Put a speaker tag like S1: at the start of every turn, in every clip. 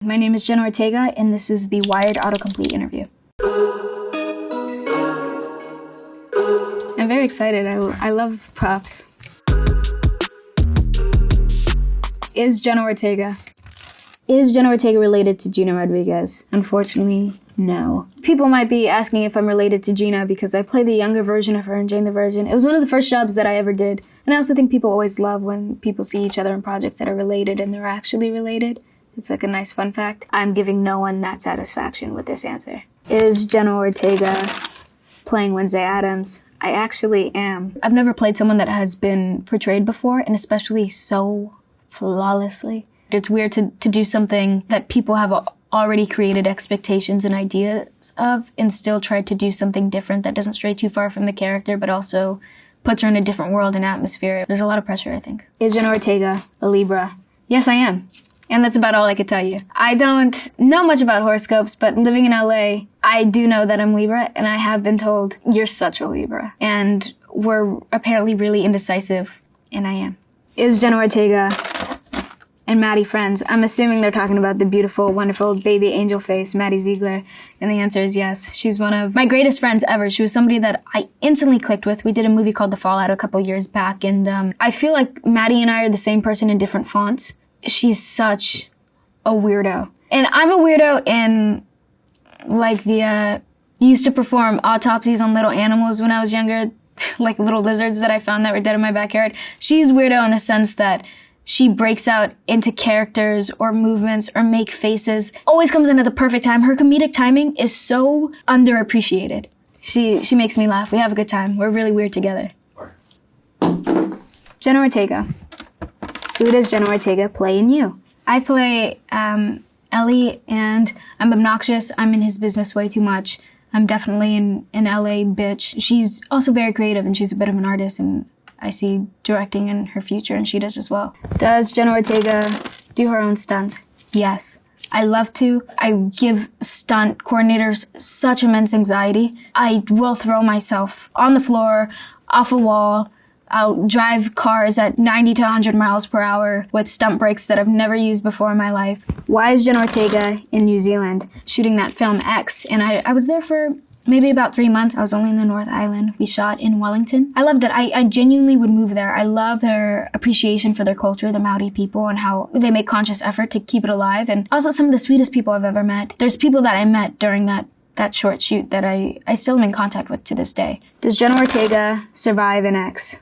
S1: My name is Jenna Ortega, and this is the Wired Autocomplete Interview. I'm very excited. I love props. Is Jenna Ortega related to Jenna Ortegas? Unfortunately, no. People might be asking if I'm related to Jenna because I play the younger version of her in Jane the Virgin. It was one of the first jobs that I ever did. And I also think people always love when people see each other in projects that are related and they're actually related. It's like a nice fun fact. I'm giving no one that satisfaction with this answer. Is Jenna Ortega playing Wednesday Addams? I actually am. I've never played someone that has been portrayed before, and especially so flawlessly. It's weird to do something that people have already created expectations and ideas of and still try to do something different that doesn't stray too far from the character, but also puts her in a different world and atmosphere. There's a lot of pressure, I think. Is Jenna Ortega a Libra? Yes, I am. And that's about all I could tell you. I don't know much about horoscopes, but living in LA, I do know that I'm Libra, and I have been told, you're such a Libra. And we're apparently really indecisive, and I am. Is Jenna Ortega and Maddie friends? I'm assuming they're talking about the beautiful, wonderful baby angel face, Maddie Ziegler, and the answer is yes. She's one of my greatest friends ever. She was somebody that I instantly clicked with. We did a movie called The Fallout a couple years back, and I feel like Maddie and I are the same person in different fonts. She's such a weirdo. And I'm a weirdo in, like, used to perform autopsies on little animals when I was younger, like little lizards that I found that were dead in my backyard. She's weirdo in the sense that she breaks out into characters or movements or make faces. Always comes in at the perfect time. Her comedic timing is so underappreciated. She makes me laugh. We have a good time. We're really weird together. Jenna Ortega. Who does Jenna Ortega play in you? I play Ellie, and I'm obnoxious. I'm in his business way too much. I'm definitely an LA bitch. She's also very creative, and she's a bit of an artist, and I see directing in her future, and she does as well. Does Jenna Ortega do her own stunts? Yes. I love to. I give stunt coordinators such immense anxiety. I will throw myself on the floor, off a wall. I'll drive cars at 90 to 100 miles per hour with stunt brakes that I've never used before in my life. Why is Jenna Ortega in New Zealand shooting that film X? And I was there for maybe about 3 months. I was only in the North Island. We shot in Wellington. I loved it. I genuinely would move there. I love their appreciation for their culture, the Maori people, and how they make conscious effort to keep it alive. And also some of the sweetest people I've ever met. There's people that I met during that short shoot that I still am in contact with to this day. Does Jenna Ortega survive an X?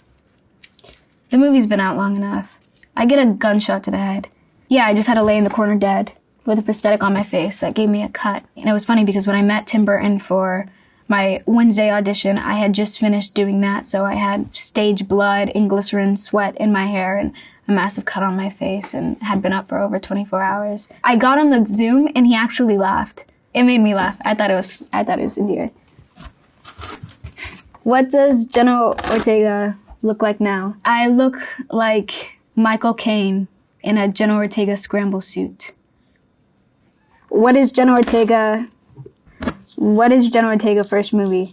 S1: The movie's been out long enough. I get a gunshot to the head. Yeah, I just had to lay in the corner dead with a prosthetic on my face that gave me a cut. And it was funny because when I met Tim Burton for my Wednesday audition, I had just finished doing that, so I had stage blood and glycerin sweat in my hair and a massive cut on my face and had been up for over 24 hours. I got on the Zoom and he actually laughed. It made me laugh. I thought it was endearing. What does Jenna Ortega look like now? I look like Michael Caine in a Jenna Ortega scramble suit. What is Jenna Ortega first movie?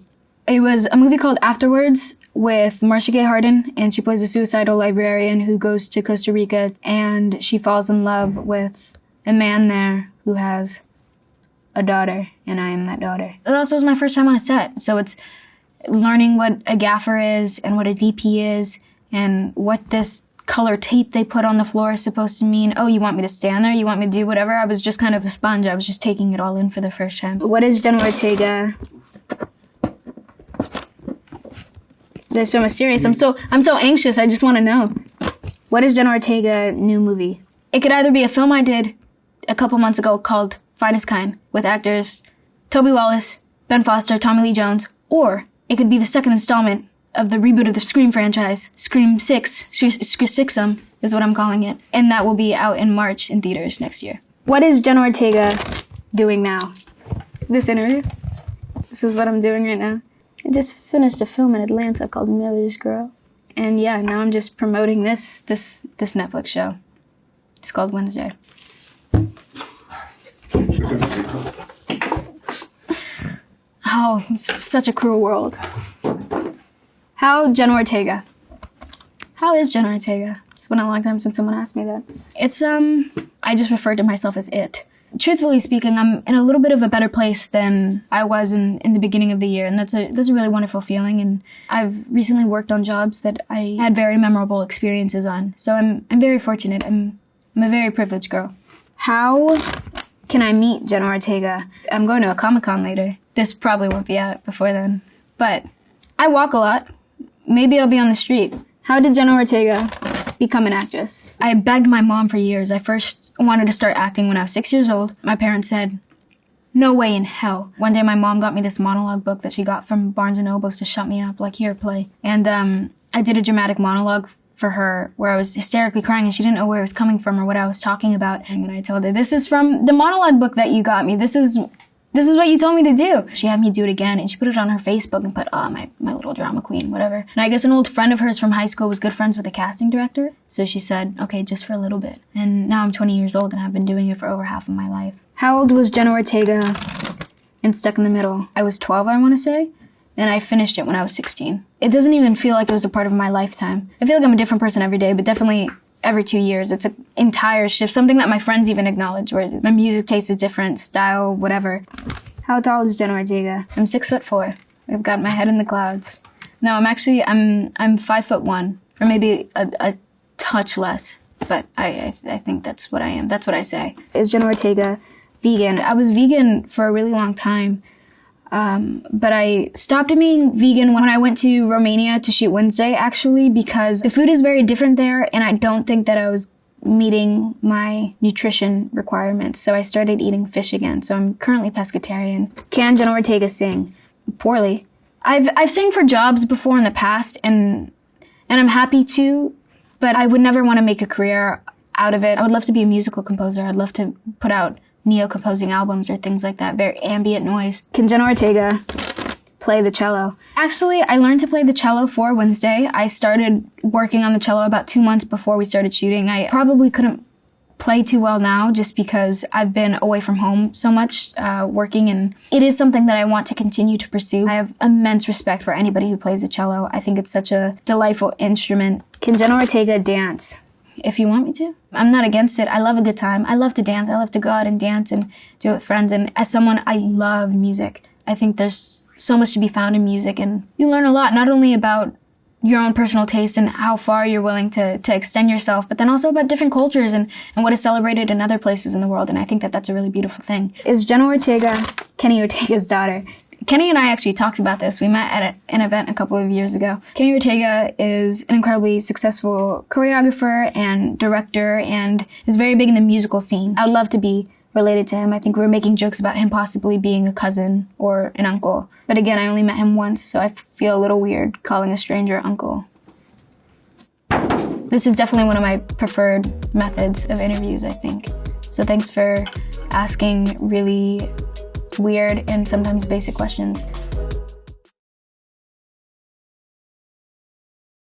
S1: It was a movie called Afterwards with Marcia Gay Harden, and she plays a suicidal librarian who goes to Costa Rica, and she falls in love with a man there who has a daughter, and I am that daughter. It also was my first time on a set, so it's learning what a gaffer is and what a DP is and what this color tape they put on the floor is supposed to mean. Oh, you want me to stand there? You want me to do whatever? I was just kind of the sponge. I was just taking it all in for the first time. What is Jenna Ortega? They're so mysterious. I'm so anxious. I just want to know. What is Jenna Ortega new movie? It could either be a film I did a couple months ago called Finest Kind with actors Toby Wallace, Ben Foster, Tommy Lee Jones, or it could be the second installment of the reboot of the Scream franchise. Scream 6, Sixum is what I'm calling it. And that will be out in March in theaters next year. What is Jenna Ortega doing now? This interview? This is what I'm doing right now. I just finished a film in Atlanta called Miller's Girl. And yeah, now I'm just promoting this Netflix show. It's called Wednesday. Oh, it's such a cruel world. How is Jenna Ortega? It's been a long time since someone asked me that. It's, I just referred to myself as it. truthfully speaking, I'm in a little bit of a better place than I was in the beginning of the year, and that's a really wonderful feeling. And I've recently worked on jobs that I had very memorable experiences on, so I'm very fortunate. I'm a very privileged girl. How can I meet Jenna Ortega? I'm going to a Comic-Con later. This probably won't be out before then, but I walk a lot. Maybe I'll be on the street. How did Jenna Ortega become an actress? I begged my mom for years. I first wanted to start acting when I was 6 years old. My parents said, no way in hell. One day my mom got me this monologue book that she got from Barnes & Noble's to shut me up, like, here, play. And I did a dramatic monologue for her where I was hysterically crying and she didn't know where it was coming from or what I was talking about. And I told her, this is from the monologue book that you got me. This is what you told me to do. She had me do it again, and she put it on her Facebook and put, my little drama queen, whatever. And I guess an old friend of hers from high school was good friends with the casting director. So she said, okay, just for a little bit. And now I'm 20 years old and I've been doing it for over half of my life. How old was Jenna Ortega in Stuck in the Middle? I was 12, I want to say. And I finished it when I was 16. It doesn't even feel like it was a part of my lifetime. I feel like I'm a different person every day, but definitely every 2 years. It's an entire shift, something that my friends even acknowledge, where my music taste is different, style, whatever. How tall is Jenna Ortega? I'm 6'4". I've got my head in the clouds. No, I'm 5'1", or maybe a touch less, but I think that's what I am. That's what I say. Is Jenna Ortega vegan? I was vegan for a really long time, but I stopped being vegan when I went to Romania to shoot Wednesday, actually, because the food is very different there, and I don't think that I was meeting my nutrition requirements, so I started eating fish again. So I'm currently pescatarian. Can Jenna Ortega sing? Poorly. I've sang for jobs before in the past, and I'm happy to, but I would never want to make a career out of it. I would love to be a musical composer. I'd love to put out neo-composing albums or things like that, very ambient noise. Can Jenna Ortega play the cello? Actually, I learned to play the cello for Wednesday. I started working on the cello about 2 months before we started shooting. I probably couldn't play too well now just because I've been away from home so much working, and it is something that I want to continue to pursue. I have immense respect for anybody who plays the cello. I think it's such a delightful instrument. Can Jenna Ortega dance? If you want me to. I'm not against it. I love a good time. I love to dance. I love to go out and dance and do it with friends. And as someone, I love music. I think there's so much to be found in music, and you learn a lot, not only about your own personal taste and how far you're willing to extend yourself, but then also about different cultures and what is celebrated in other places in the world. And I think that that's a really beautiful thing. Is Jenna Ortega Kenny Ortega's daughter? Kenny and I actually talked about this. We met at an event a couple of years ago. Kenny Ortega is an incredibly successful choreographer and director and is very big in the musical scene. I would love to be related to him. I think we were making jokes about him possibly being a cousin or an uncle. But again, I only met him once, so I feel a little weird calling a stranger uncle. This is definitely one of my preferred methods of interviews, I think. So thanks for asking really weird and sometimes basic questions.